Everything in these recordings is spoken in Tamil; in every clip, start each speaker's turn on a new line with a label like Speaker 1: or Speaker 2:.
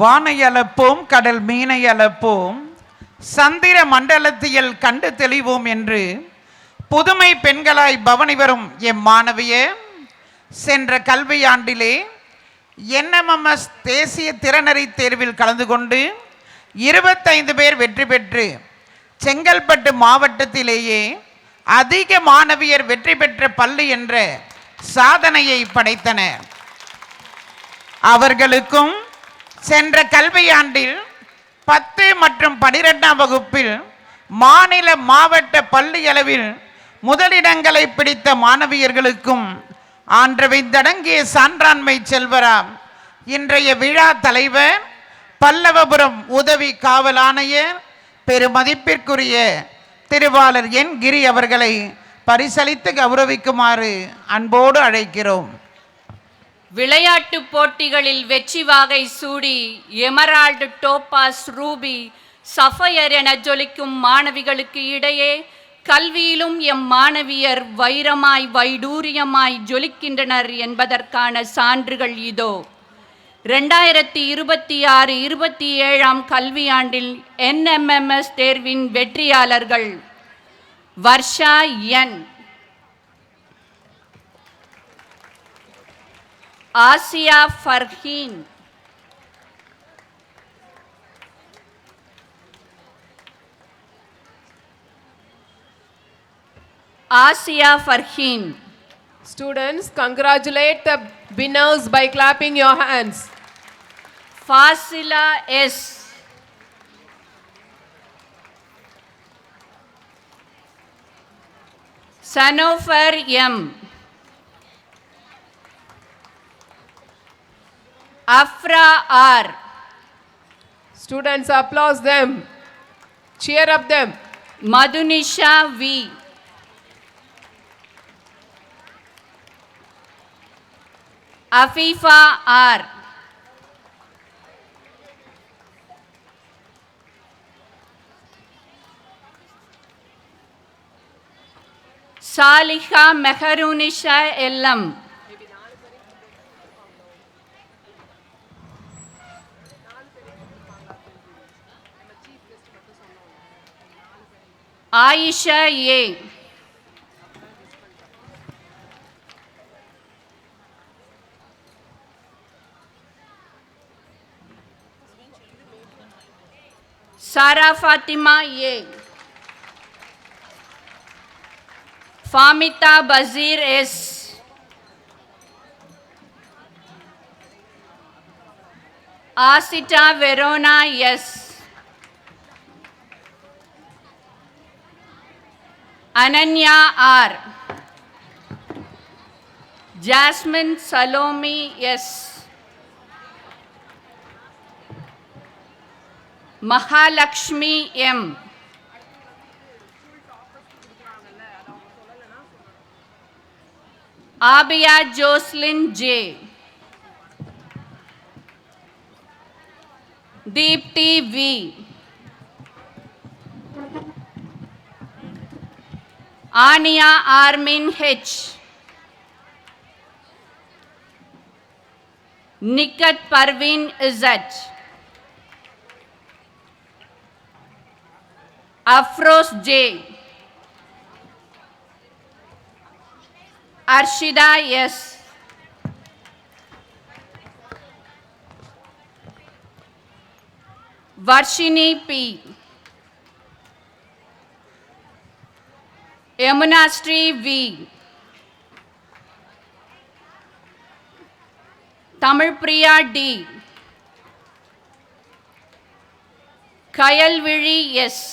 Speaker 1: வானை அளப்போம், கடல் மீனை அளப்போம், சந்திர மண்டலத்தியல் கண்டு தெளிவோம் என்று புதுமை பெண்களாய் பவனி வரும் எம் மாணவிய சென்ற கல்வியாண்டிலே NMMS தேசிய திறனறி தேர்வில் கலந்து கொண்டு 25 பேர் வெற்றி பெற்று செங்கல்பட்டு மாவட்டத்திலேயே அதிக மாணவியர் வெற்றி பெற்ற பள்ளி என்ற சாதனையை படைத்தனர். அவர்களுக்கும் சென்ற கல்வியாண்டில் 10 மற்றும் 12ஆம் வகுப்பில் மாநில மாவட்ட பள்ளி அளவில் முதலிடங்களை பிடித்த மாணவியர்களுக்கும் ஆண்டவைந்தடங்கிய சான்றாண்மை செல்வராம் இன்றைய விழா தலைவர் பல்லவபுரம் உதவி காவல் ஆணையர் பெருமதிப்பிற்குரிய திருவாளர் என் கிரி அவர்களை பரிசளித்து கௌரவிக்குமாறு அன்போடு அழைக்கிறோம்.
Speaker 2: விளையாட்டு போட்டிகளில் வெற்றி வாகை சூடி எமரால்டு, டோபாஸ், ரூபி, சஃபயர் என ஜொலிக்கும் மாணவிகளுக்கு இடையே கல்வியிலும் எம் மாணவியர் வைரமாய் வைடூரியமாய் ஜொலிக்கின்றனர் என்பதற்கான சான்றுகள் இதோ. 2026-27ஆம் கல்வியாண்டில் NMMS தேர்வின் வெற்றியாளர்கள்: Varsha N, Asiya Farheen, Asiya Farheen.
Speaker 3: Students, congratulate the winners by clapping your hands.
Speaker 2: Fasila S, Sanofar M, Afra R.
Speaker 3: Students, applause them. Cheer up them.
Speaker 2: Madhunisha V, Afeefa R, Saliha Meharunisha எல்லம், Ayisha A, Sara Fathima A, Famitha Basheer S, Asitta Verona S, Ananya R, Jasmine Salomi S, Mahalakshmi M, Abiya Joslin J, Deepthi V, Aniya Armin H, Nikhat Parveen Z, Afroz J, Arshitha S, Varshini B, Yamuna Sri V, Tamil Priya T, Kayalvizhi S.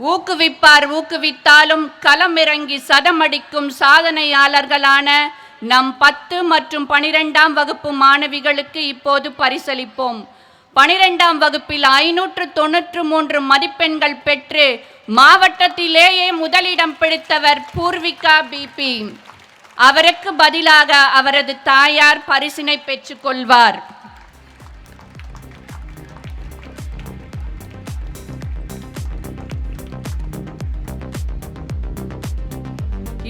Speaker 2: ஊக்குவித்தாலும் களமிறங்கி சதமடிக்கும் சாதனையாளர்களான நம் 10 மற்றும் 12ஆம் வகுப்பு மாணவிகளுக்கு இப்போது பரிசளிப்போம். 12ஆம் வகுப்பில் 593 மதிப்பெண்கள் பெற்று மாவட்டத்திலேயே முதலிடம் பிடித்தவர் பூர்விகா பிபி. அவருக்கு பதிலாக அவரது தாயார் பரிசினை பெற்றுக்கொள்வார்.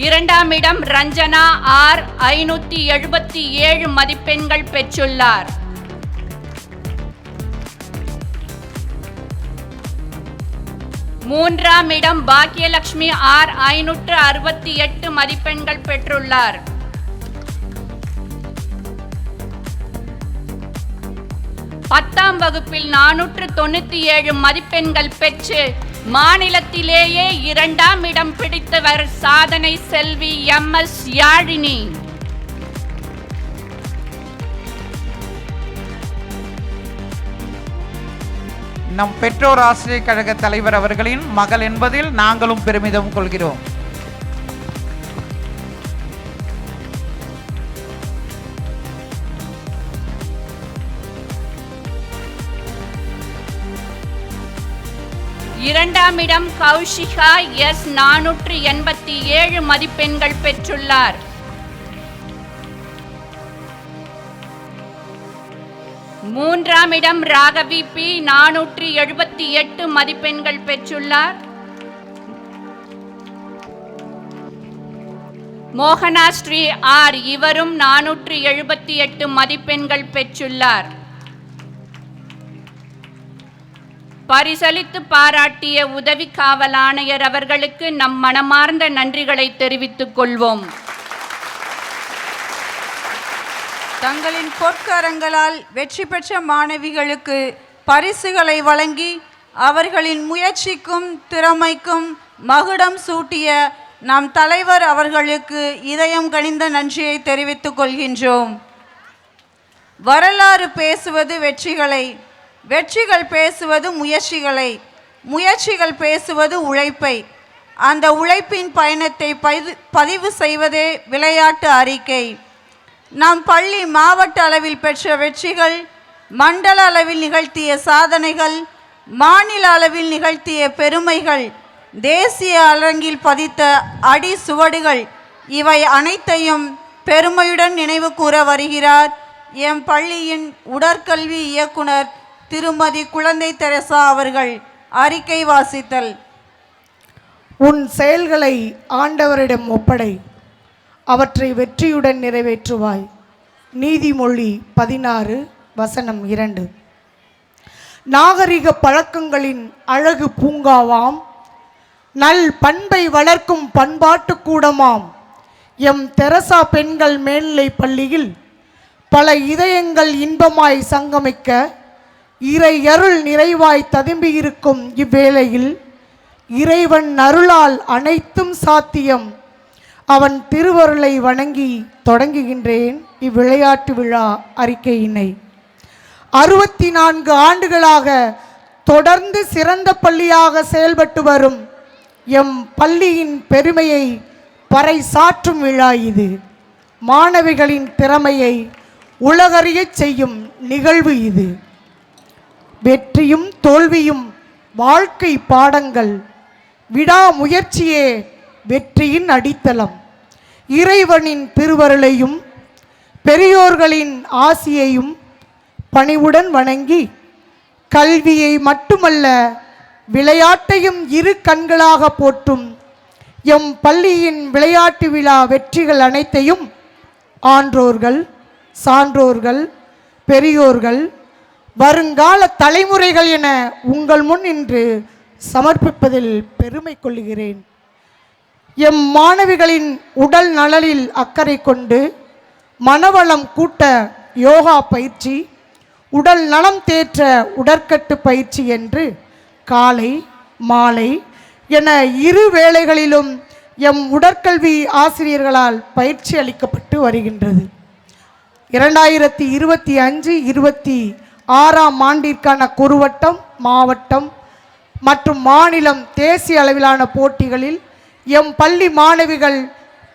Speaker 2: இரண்டாம் இடம் ரஞ்சனா ஆர் 577 மதிப்பெண்கள் பெற்றுள்ளார். மூன்றாம் இடம் பாக்கியலட்சுமி ஆர் 568 மதிப்பெண்கள் பெற்றுள்ளார். பத்தாம் வகுப்பில் 497 மதிப்பெண்கள் பெற்று மாநிலத்திலேயே 2ஆம் இடம் பிடித்தவர் சாதனை செல்வி MS யாழினி.
Speaker 1: நம் பெற்றோர் ஆசிரியர் கழக தலைவர் அவர்களின் மகள் என்பதில் நாங்களும் பெருமிதம் கொள்கிறோம்.
Speaker 2: இரண்டாம் இடம் கௌஷிகா S 487 மதிப்பெண்கள் பெற்றுள்ளார். மூன்றாம் இடம் ராகவி P 478 மதிப்பெண்கள் பெற்றுள்ளார். மோகனா ஸ்ரீ ஆர் இவரும் 478 மதிப்பெண்கள் பெற்றுள்ளார். பரிசளித்து பாராட்டிய உதவி காவல் ஆணையர் அவர்களுக்கு நம் மனமார்ந்த நன்றிகளை தெரிவித்துக் கொள்வோம்.
Speaker 4: தங்களின் பொற்கரங்களால் வெற்றி பெற்ற மாணவிகளுக்கு பரிசுகளை வழங்கி அவர்களின் முயற்சிக்கும் திறமைக்கும் மகுடம் சூட்டிய நம் தலைவர் அவர்களுக்கு இதயம் கனிந்த நன்றியை தெரிவித்துக் கொள்கின்றோம். வரலாறு பேசுவது வெற்றிகளை, வெற்றிகள் பேசுவது முயற்சிகளை, முயற்சிகள் பேசுவது உழைப்பை, அந்த உழைப்பின் பயணத்தை பதிவு செய்வதே விளையாட்டு அறிக்கை. நம் பள்ளி மாவட்ட அளவில் பெற்ற வெற்றிகள், மண்டல அளவில் நிகழ்த்திய சாதனைகள், மாநில அளவில் நிகழ்த்திய பெருமைகள், தேசிய அரங்கில் பதித்த அடி சுவடுகள், இவை அனைத்தையும் பெருமையுடன் நினைவு கூற வருகிறார் எம் பள்ளியின் உடற்கல்வி இயக்குனர் திருமதி குழந்தை தெரசா அவர்கள். அறிக்கை வாசித்தல்.
Speaker 5: உன் செயல்களை ஆண்டவரிடம் ஒப்படை, அவற்றை வெற்றியுடன் நிறைவேற்றுவாய். நீதிமொழி 16 வசனம் 2. நாகரிக பழக்கங்களின் அழகு பூங்காவாம், நல் பண்பை வளர்க்கும் பண்பாட்டு கூடமாம் எம் தெரசா பெண்கள் மேல்நிலை பள்ளியில் பல இதயங்கள் இன்பமாய் சங்கமிக்க இறை அருள் நிறைவாய் ததும்பியிருக்கும் இவ்வேளையில் இறைவன் அருளால் அனைத்தும் சாத்தியம். அவன் திருவருளை வணங்கி தொடங்குகின்றேன் இவ்விளையாட்டு விழா அறிக்கையினை. 64 ஆண்டுகளாக தொடர்ந்து சிறந்த பள்ளியாக செயல்பட்டு வரும் எம் பள்ளியின் பெருமையை பறைசாற்றும் விழா இது. மாணவிகளின் திறமையை உலகறியச் செய்யும் நிகழ்வு இது. வெற்றியும் தோல்வியும் வாழ்க்கை பாடங்கள், விடாமுயற்சியே வெற்றியின் அடித்தளம். இறைவனின் திருவருளையும் பெரியோர்களின் ஆசியையும் பணிவுடன் வணங்கி கல்வியை மட்டுமல்ல விளையாட்டையும் இரு கண்களாக போற்றும் எம் பள்ளியின் விளையாட்டு விழா வெற்றிகள் அனைத்தையும் ஆன்றோர்கள், சான்றோர்கள், பெரியோர்கள், வருங்கால தலைமுறைகள் என உங்கள் முன் இன்று சமர்ப்பிப்பதில் பெருமை கொள்கிறேன். எம் மாணவிகளின் உடல் நலனில் அக்கறை கொண்டு மனவளம் கூட்ட யோகா பயிற்சி, உடல் நலம் தேற்ற உடற்கட்டு பயிற்சி என்று காலை மாலை என இரு வேளைகளிலும் எம் உடற்கல்வி ஆசிரியர்களால் பயிற்சி அளிக்கப்பட்டு வருகின்றது. 2025-26ஆம் ஆண்டிற்கான குறுவட்டம், மாவட்டம் மற்றும் மாநிலம், தேசிய அளவிலான போட்டிகளில் எம் பள்ளி மாணவிகள்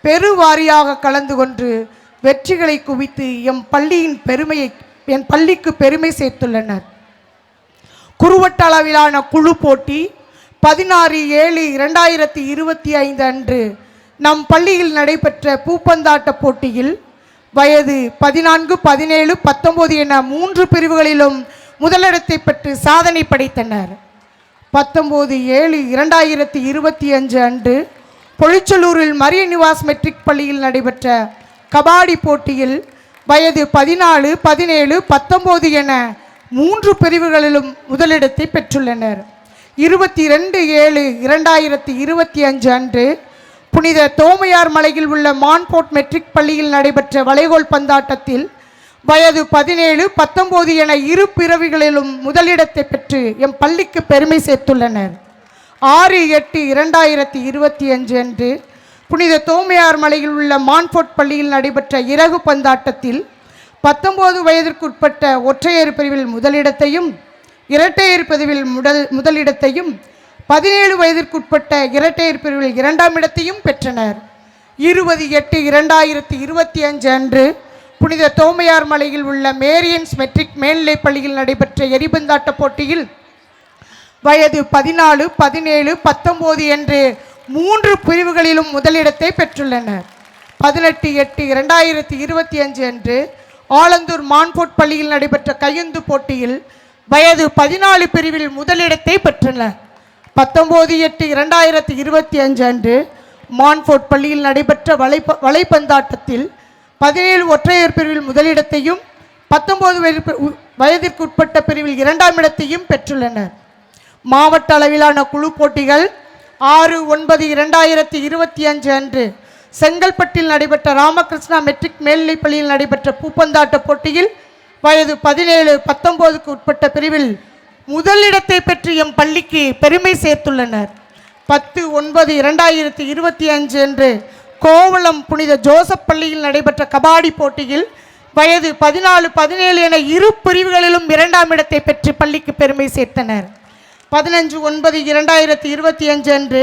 Speaker 5: பெருவாரியாக கலந்து கொண்டு வெற்றிகளை குவித்து எம் பள்ளிக்கு பெருமை சேர்த்துள்ளனர். குறுவட்ட அளவிலான குழு போட்டி 16/7/2025 அன்று நம் பள்ளியில் நடைபெற்ற பூப்பந்தாட்ட போட்டியில் வயது 14, 17, 19 என 3 பிரிவுகளிலும் முதலிடத்தை பெற்று சாதனை படைத்தனர். 19/7/2025 அன்று பொழிச்சலூரில் மரிய நிவாஸ் மெட்ரிக் பள்ளியில் நடைபெற்ற கபாடி போட்டியில் வயது 14, 17, 19 என 3 பிரிவுகளிலும் முதலிடத்தை பெற்றுள்ளனர். 22/7/2025 அன்று புனித தோமையார் மலையில் உள்ள மான்போர்ட் மெட்ரிக் பள்ளியில் நடைபெற்ற வளைகோல் பந்தாட்டத்தில் வயது 17, 19 என இரு பிறவிகளிலும் முதலிடத்தை பெற்று எம் பள்ளிக்கு பெருமை சேர்த்துள்ளனர். 6/8/2025 அன்று புனித தோமையார் மலையில் உள்ள மான்போர்ட் பள்ளியில் நடைபெற்ற இறகு பந்தாட்டத்தில் 19 வயதிற்குட்பட்ட ஒற்றையர் பிரிவில் முதலிடத்தையும் இரட்டையர் பிரிவில் முதலிடத்தையும் 17 வயதிற்குட்பட்ட இரட்டையர் பிரிவில் 2ஆம் இடத்தையும் பெற்றனர். 20/8/2025 அன்று புனித தோமையார் மலையில் உள்ள மேரியன்ஸ் மெட்ரிக் மேல்நிலைப் பள்ளியில் நடைபெற்ற எரிபந்தாட்ட போட்டியில் வயது 14, 17, 19 என்று 3 பிரிவுகளிலும் முதலிடத்தை பெற்றுள்ளனர். 18/8/2025 அன்று ஆலந்தூர் மான்போர்ட் பள்ளியில் நடைபெற்ற கையுந்து போட்டியில் வயது 14 பிரிவில் முதலிடத்தை பெற்றனர். 19/8/2025 அன்று மான்போர்ட் பள்ளியில் நடைபெற்ற வலைப்பந்தாட்டத்தில் 17 ஒற்றையர் பிரிவில் முதலிடத்தையும் 19 வயதிற்குட்பட்ட பிரிவில் 2ஆம் இடத்தையும் பெற்றுள்ளனர். மாவட்ட அளவிலான குழு போட்டிகள் 6/9/2025 அன்று செங்கல்பட்டில் நடைபெற்ற ராமகிருஷ்ணா மெட்ரிக் மேல்நிலைப் பள்ளியில் நடைபெற்ற பூப்பந்தாட்ட போட்டியில் வயது 17, 19க்கு உட்பட்ட பிரிவில் முதலிடத்தை பெற்று எம் பள்ளிக்கு பெருமை சேர்த்துள்ளனர். 10/9/2025 அன்று கோவளம் புனித ஜோசப் பள்ளியில் நடைபெற்ற கபாடி போட்டியில் வயது 14, 17 என இரு பிரிவுகளிலும் 2ஆம் இடத்தை பெற்று பள்ளிக்கு பெருமை சேர்த்தனர். 15/9/2025 அன்று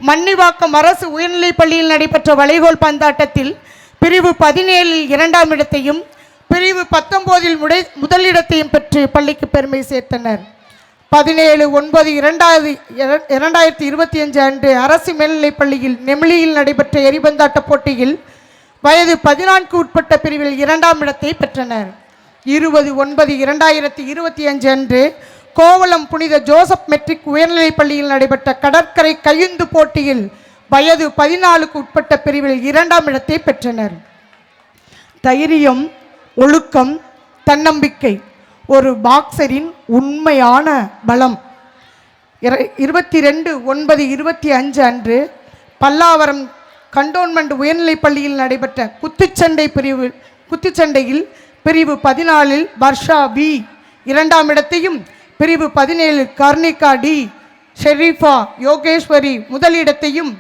Speaker 5: மன்னிவாக்கம் அரசு உயர்நிலைப் பள்ளியில் நடைபெற்ற வளைகோல் பந்தாட்டத்தில் பிரிவு 17இல் 2ஆம் இடத்தையும் பிரிவு 19இல் முதலிடத்தையும் பெற்று பள்ளிக்கு பெருமை சேர்த்தனர். 17/9/2025 அன்று அரசு மேல்நிலைப் பள்ளியில் நெமிலியில் நடைபெற்ற எரிபந்தாட்ட போட்டியில் வயது 14க்கு உட்பட்ட பிரிவில் 2ஆம் இடத்தை பெற்றனர். 20/9/2025 அன்று கோவளம் புனித ஜோசப் மெட்ரிக் உயர்நிலைப் பள்ளியில் நடைபெற்ற கடற்கரை கையுந்து போட்டியில் வயது 14க்கு உட்பட்ட பிரிவில் 2ஆம் இடத்தை பெற்றனர். தைரியம், ஒழுக்கம், தன்னம்பிக்கை ஒரு பாக்ஸரின் உண்மையான பலம். 22/9/25 அன்று பல்லாவரம் கண்டோன்மெண்ட் உயர்நிலைப் பள்ளியில் நடைபெற்ற குத்துச்சண்டையில் பிரிவு 14இல் வர்ஷா வி 2ஆம் இடத்தையும் பிரிவு 17இல் கர்ணிகா டி, ஷெரீஃபா யோகேஸ்வரி முதலிடத்தையும்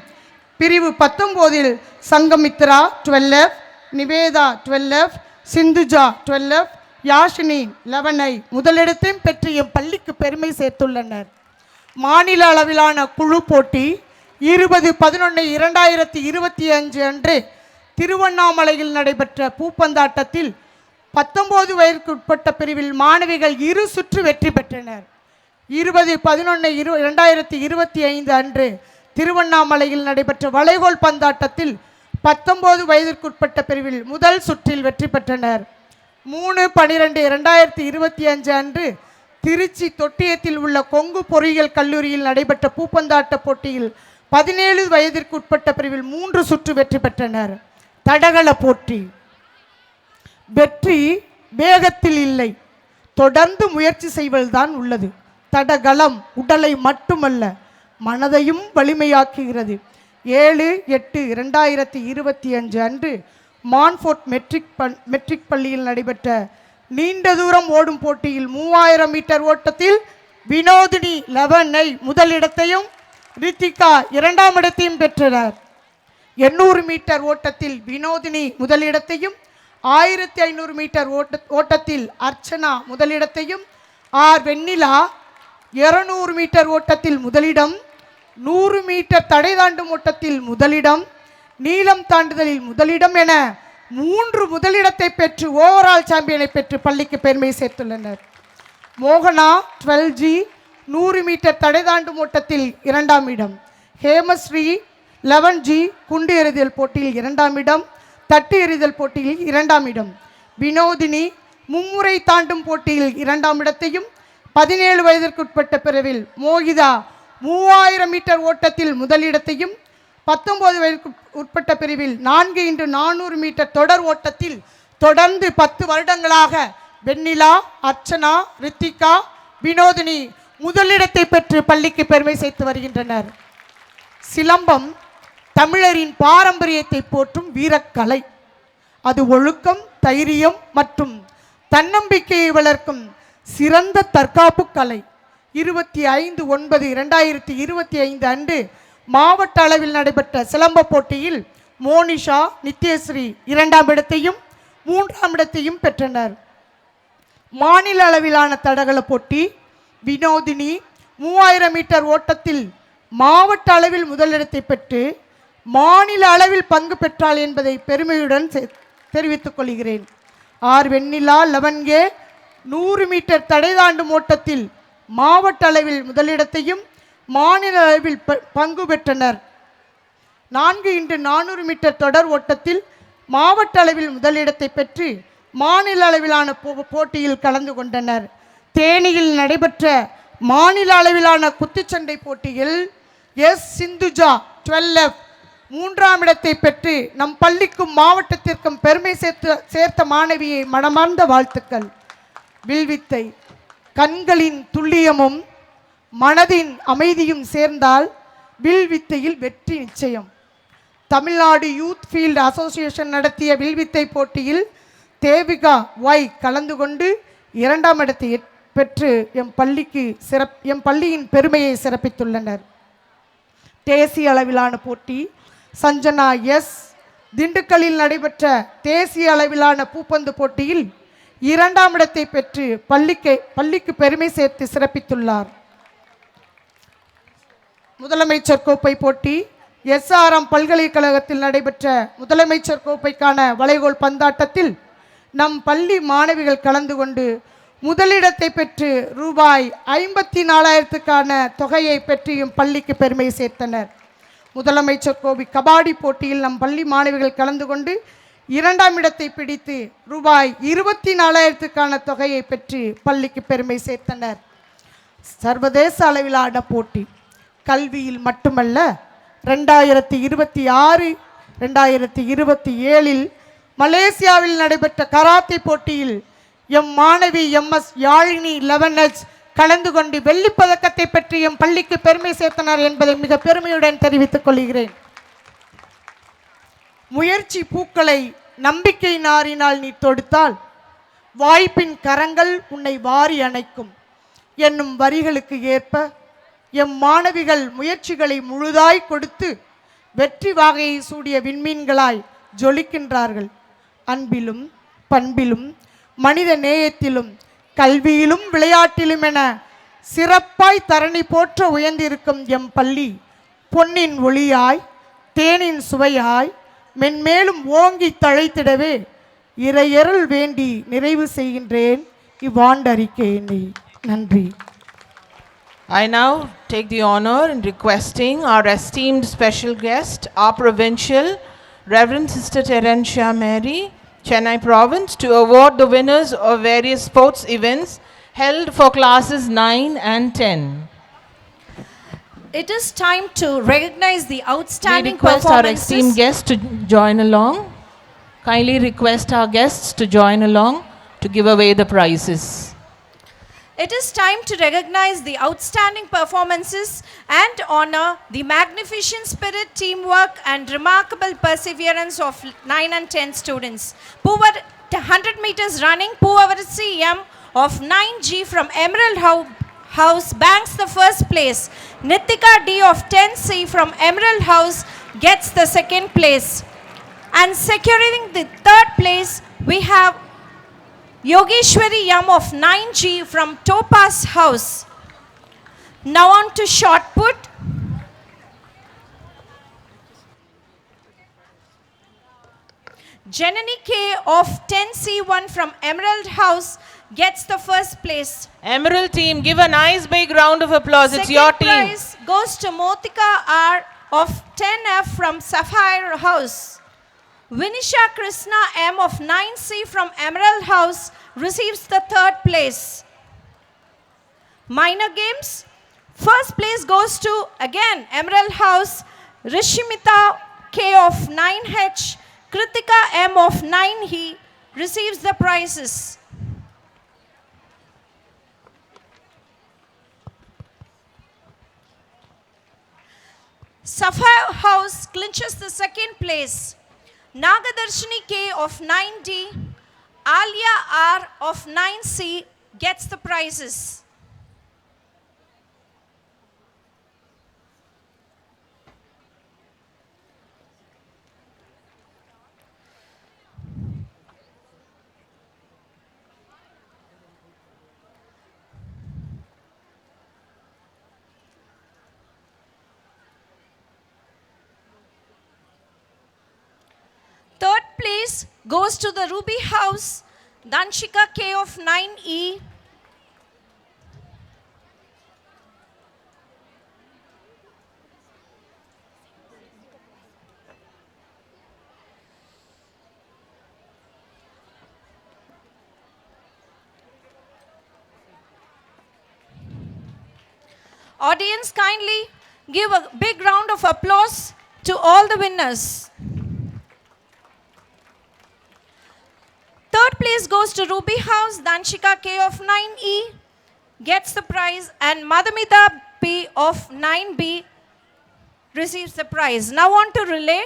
Speaker 5: பிரிவு 19இல் Sanghamitra 12F, Nivetha 12F, Sindhuja 12F, Yashini 11 முதலிடத்தையும் பெற்று எம் பள்ளிக்கு பெருமை சேர்த்துள்ளனர். மாநில அளவிலான குழு போட்டி 20/11/2025 அன்று திருவண்ணாமலையில் நடைபெற்ற பூப்பந்தாட்டத்தில் 19 வயதிற்கு உட்பட்ட பிரிவில் மாணவிகள் 2 சுற்று வெற்றி பெற்றனர். 20/11/2025 அன்று திருவண்ணாமலையில் நடைபெற்ற வளைகோல் பந்தாட்டத்தில் 19 வயதிற்குட்பட்ட பிரிவில் முதல் சுற்றில் வெற்றி பெற்றனர். 3/12/2025 அன்று திருச்சி தொட்டியத்தில் உள்ள கொங்கு பொறியியல் கல்லூரியில் நடைபெற்ற பூப்பந்தாட்ட போட்டியில் 17 வயதிற்குட்பட்ட பிரிவில் 3 சுற்று வெற்றி பெற்றனர். தடகள போட்டி வெற்றி வேகத்தில் இல்லை, தொடர்ந்து முயற்சி செய்வதுதான் உள்ளது. தடகளம் உடலை மட்டுமல்ல மனதையும் வலிமையாக்குகிறது. 7/8/2025 அன்று மான்போர்ட் மெட்ரிக் பள்ளியில் நடைபெற்ற நீண்ட தூரம் ஓடும் போட்டியில் 3000 மீட்டர் ஓட்டத்தில் வினோதினி 11 முதலிடத்தையும் ரித்திகா 2ஆம் இடத்தையும் பெற்றனர். 800 மீட்டர் ஓட்டத்தில் வினோதினி முதலிடத்தையும் 1500 மீட்டர் ஓட்டத்தில் அர்ச்சனா முதலிடத்தையும் வெண்ணிலா 200 மீட்டர் ஓட்டத்தில் முதலிடம், 100 மீட்டர் தடை தாண்டும் ஓட்டத்தில் முதலிடம், நீளம் தாண்டுதலில் முதலிடம் என 3 முதலிடத்தை பெற்று ஓவரால் சாம்பியனை பெற்று பள்ளிக்கு பெருமை சேர்த்துள்ளனர். மோகனா 12G 100 மீட்டர் தடை தாண்டும் ஓட்டத்தில் 2ஆம் இடம், ஹேமஸ்ரீ 11G குண்டு எறிதல் போட்டியில் 2ஆம் இடம், தட்டு எறிதல் போட்டியில் 2ஆம் இடம், வினோதினி மும்முறை தாண்டும் போட்டியில் 2ஆம் இடத்தையும் 17 வயதிற்குட்பட்ட பிரிவில் மோகிதா 3000 மீட்டர் ஓட்டத்தில் முதலிடத்தையும் 19 வயதுக்கு உட்பட்ட பிரிவில் 4x400 மீட்டர் தொடர் ஓட்டத்தில் தொடர்ந்து 10 வருடங்களாக வெண்ணிலா, அர்ச்சனா, ரித்திகா, வினோதினி முதலிடத்தை பெற்று பள்ளிக்கு பெருமை சேர்த்து வருகின்றனர். சிலம்பம் தமிழரின் பாரம்பரியத்தை போற்றும் வீரக்கலை. அது ஒழுக்கம், தைரியம் மற்றும் தன்னம்பிக்கையை வளர்க்கும் சிறந்த தற்காப்பு கலை. 25/9/2025 அன்று மாவட்ட அளவில் நடைபெற்ற சிலம்ப போட்டியில் மோனிஷா, நித்யஸ்ரீ 2ஆம் இடத்தையும் 3ஆம் இடத்தையும் பெற்றனர். மாநில அளவிலான தடகள போட்டி வினோதினி 3000 மீட்டர் ஓட்டத்தில் மாவட்ட அளவில் முதலிடத்தை பெற்று மாநில அளவில் பங்கு பெற்றாள் என்பதை பெருமையுடன் தெரிவித்துக் கொள்கிறேன். வெண்ணிலா 11A 100 மீட்டர் தடை தாண்டும் ஓட்டத்தில் மாவட்ட அளவில் முதலிடத்தையும் மாநில அளவில் பங்கு பெற்றனர். 4x400 மீட்டர் தொடர் ஓட்டத்தில் மாவட்ட அளவில் முதலிடத்தை பெற்று மாநில அளவிலான போட்டியில் கலந்து கொண்டனர். தேனியில் நடைபெற்ற மாநில அளவிலான குத்துச்சண்டை போட்டியில் சிந்துஜா 12F 3ஆம் இடத்தை பெற்று நம் பள்ளிக்கும் மாவட்டத்திற்கும் பெருமை சேர்த்த மாணவியை மனமார்ந்த வாழ்த்துக்கள். வில்வித்தை கண்களின் துல்லியமும் மனதின் அமைதியும் சேர்ந்தால் வில்வித்தையில் வெற்றி நிச்சயம். தமிழ்நாடு யூத் ஃபீல்டு அசோசியேஷன் நடத்திய வில்வித்தை போட்டியில் தேவிகா ஒய் கலந்து கொண்டு 2ஆம் இடத்தை பெற்று எம் பள்ளியின் பெருமையை சிறப்பித்துள்ளனர். தேசிய அளவிலான போட்டி சஞ்சனா எஸ் திண்டுக்கல்லில் நடைபெற்ற தேசிய அளவிலான பூப்பந்து போட்டியில் 2ஆம் இடத்தை பெற்று பள்ளிக்கு பெருமை சேர்த்து சிறப்பித்துள்ளார். முதலமைச்சர் கோப்பை போட்டி SRM பல்கலைக்கழகத்தில் நடைபெற்ற முதலமைச்சர் கோப்பைக்கான வளைகோல் பந்தாட்டத்தில் நம் பள்ளி மாணவிகள் கலந்து கொண்டு முதலிடத்தை பெற்று ரூபாய் 54,000க்கான தொகையை பெற்றியும் பள்ளிக்கு பெருமை சேர்த்தனர். முதலமைச்சர் கோப்பை கபாடி போட்டியில் நம் பள்ளி மாணவிகள் கலந்து கொண்டு 2ஆம் இடத்தை பிடித்து ரூபாய் 24,000க்கான தொகையை பெற்று பள்ளிக்கு பெருமை சேர்த்தனர். சர்வதேச அளவிலான போட்டி கல்வியில் மட்டுமல்ல 2026 2027 மலேசியாவில் நடைபெற்ற கராத்தே போட்டியில் எம் மாணவி MS யாழினி 11H கலந்து கொண்டு வெள்ளிப்பதக்கத்தை பெற்று எம் பள்ளிக்கு பெருமை சேர்த்தனர் என்பதை மிக பெருமையுடன் தெரிவித்துக் கொள்கிறேன். முயற்சி பூக்களை நம்பிக்கை நாரினால் நீ தொடுத்தால் வாய்ப்பின் கரங்கள் உன்னை வாரி அணைக்கும் என்னும் வரிகளுக்கு ஏற்ப எம் மாணவிகள் முயற்சிகளை முழுதாய் கொடுத்து வெற்றி வாகையை சூடிய விண்மீன்களாய் ஜொலிக்கின்றார்கள். அன்பிலும் பண்பிலும் மனித நேயத்திலும் கல்வியிலும் விளையாட்டிலும் என சிறப்பாய் தரணி போற்ற உயர்ந்திருக்கும் எம் பள்ளி பொன்னின் ஒளியாய் தேனின் சுவையாய் மென்மேலும் ஓங்கி தழைத்திடவே இறையருள் வேண்டி நிறைவு செய்கின்றேன் இவ்வாண்டறிக்கையினை. நன்றி.
Speaker 6: I now take the honor in requesting our esteemed special guest, our provincial, Reverend Sister Terencia Mary, Chennai Province, to award the winners of various sports events held for classes 9 and 10.
Speaker 7: It is time to recognize the
Speaker 6: We
Speaker 7: outstanding
Speaker 6: request our esteemed
Speaker 7: performances.
Speaker 6: guests to join along. Kindly request our guests to join along to give away the prizes.
Speaker 7: It is time to recognize the outstanding performances and honor the magnificent spirit, teamwork and remarkable perseverance of 9 and 10 students. 100 meters running, Puvavarsi M of 9G from Emerald House banks the first place. Nitika D of 10C from Emerald House gets the second place. And securing the third place, we have Yogeshwari Yam of 9G from Topaz House. Now on to shot put. Janani K of 10C1 from Emerald House gets the first place.
Speaker 6: Emerald team, give a nice big round of applause. It's your
Speaker 7: Second
Speaker 6: team.
Speaker 7: prize goes to Motika R of 10F from Sapphire House. Vinisha Krishna M of 9C from Emerald House receives the third place. Minor games. First place goes to, again, Emerald House, Rishimita K of 9H, Kritika M of 9E receives the prizes. Sapphire House clinches the second place. Nagadarshini K of 9D, Alia R of 9C gets the prizes. Third place goes to the Ruby House, Danshika K of 9E. Audience, kindly give a big round of applause to all the winners. Third place goes to Ruby House, Danshika K of 9E gets the prize, and Madhumita P of 9B receives the prize. Now on to relay.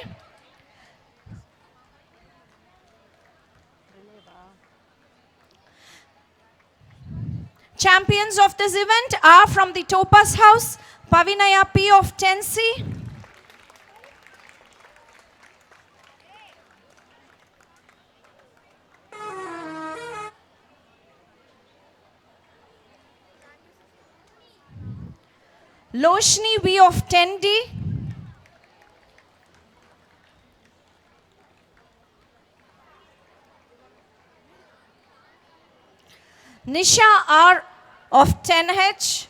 Speaker 7: Champions of this event are from the Topaz House, Pavinaya P of 10C. Loshni V of 10D. Nisha R of 10H.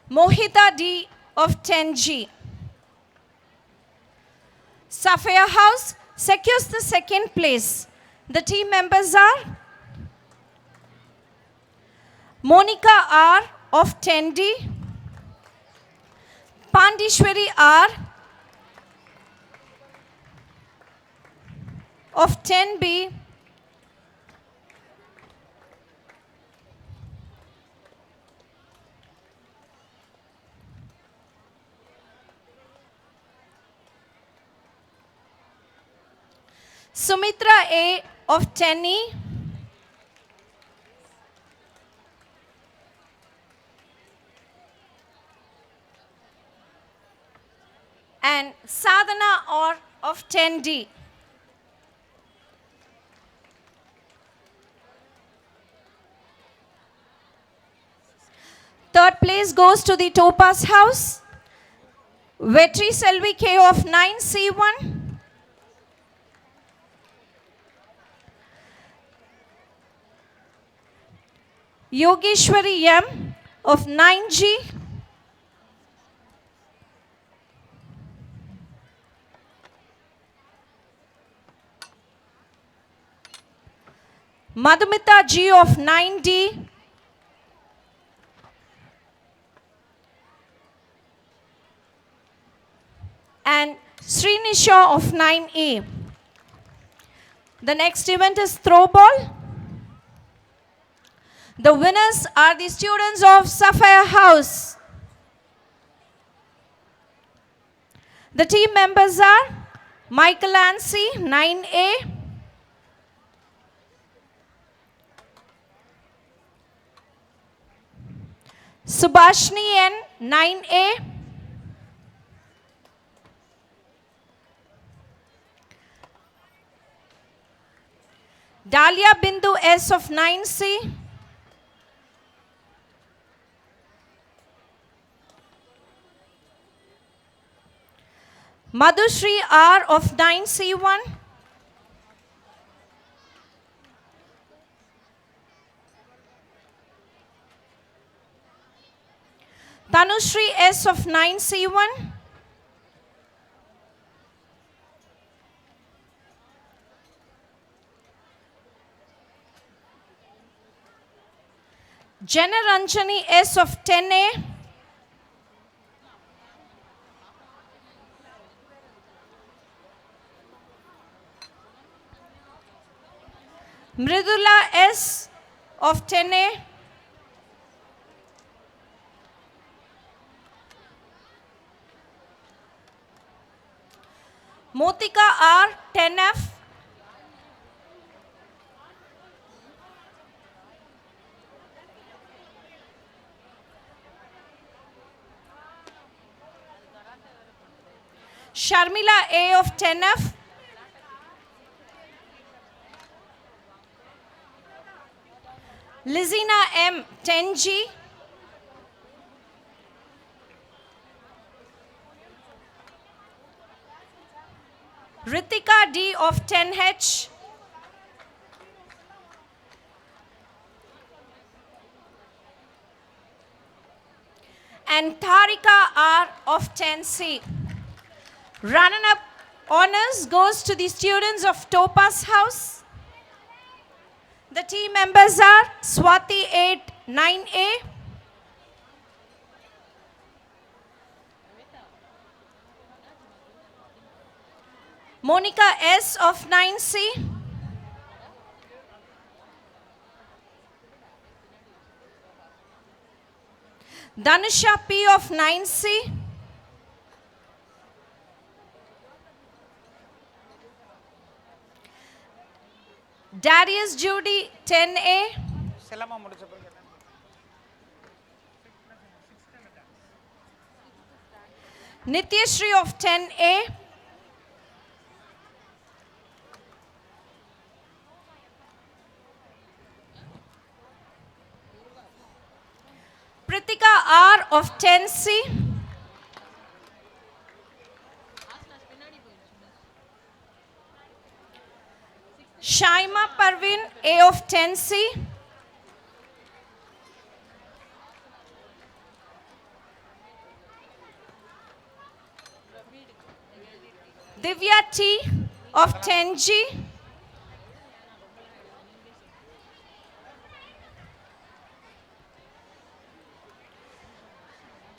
Speaker 7: Mohita D of 10G. Sapphire House secures the second place. The team members are Monica R of 10D, Pandishwari R of 10B, Sumitra A of 10E, and Sadhana or of 10D. Third place goes to the Topaz House, Vetri Selvi K of 9C1, Yogeshwari M of 9G, Madhumita G of 9D, and Srinisha of 9A. The next event is throwball. The winners are the students of Sapphire House. The team members are Michael Ansi, 9A, Subhashni N, 9A, Dalia Bindu S of 9C, Madhushri R of 9C1, Tanushri S of 9C1, Jenna Ranjani S of 10A, Mridula S of 10A. Motika R, 10F. Sharmila A of 10F. Lizina M, 10G. Ritika D of 10H. And Tharika R of 10C. Runner-up honors goes to the students of Topaz House. The team members are Swati 8, 9A. Monica S of 9C. Danusha P of 9C. Darius Judy 10A. Nityashri of 10A. Pritika R of 10C. Shaima Parvin A of 10C. Divya T of 10G.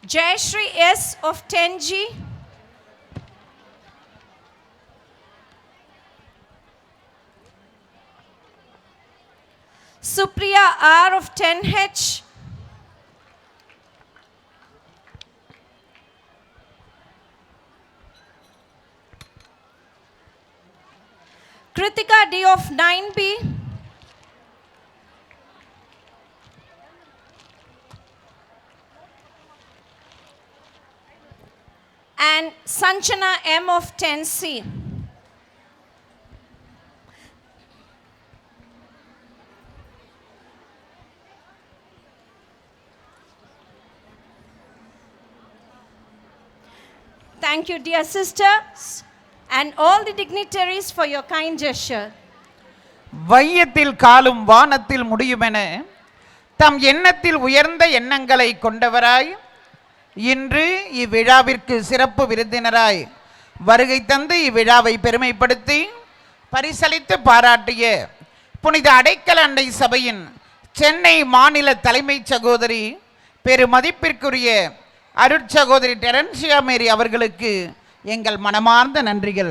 Speaker 7: Jayashri S of 10G. Supriya R of 10H. Kritika D of 9B. And Sanchana M of 10C. Thank you, dear sisters, and all the dignitaries for your kind gesture.
Speaker 1: வையத்தில் காலும் வானத்தில் முடியுமென தம் எண்ணத்தில் உயர்ந்த எண்ணங்களை கொண்டவராய் இன்று இவ்விழாவிற்கு சிறப்பு விருந்தினராய் வருகை தந்து இவ்விழாவை பெருமைப்படுத்தி பரிசளித்து பாராட்டிய புனித அடைக்கல அன்னை சபையின் சென்னை மாநில தலைமைச் சகோதரி பெருமதிப்பிற்குரிய அருட்சகோதரி டெரன்சியா மேரி அவர்களுக்கு எங்கள் மனமார்ந்த நன்றிகள்.